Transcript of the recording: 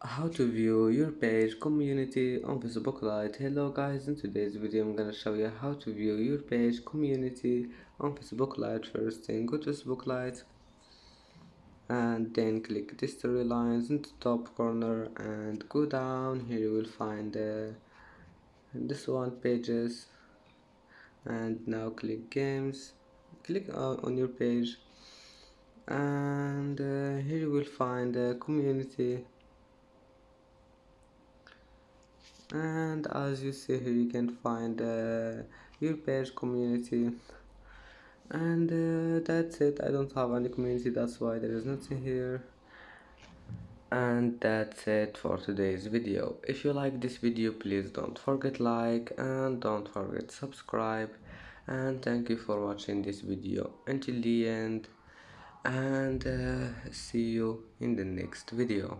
How to view your page community on Facebook Lite. Hello guys, in today's video I'm gonna show you how to view your page community on Facebook Lite. First thing, go to Facebook Lite and then click these three lines in the top corner and go down. Here you will find this one, pages, and now click games. Click on your page and here you will find community, and as you see here you can find your page community, and that's it. I don't have any community, that's why there is nothing here. And that's it for today's video. If you like this video, please don't forget like and don't forget subscribe, and thank you for watching this video until the end, and see you in the next video.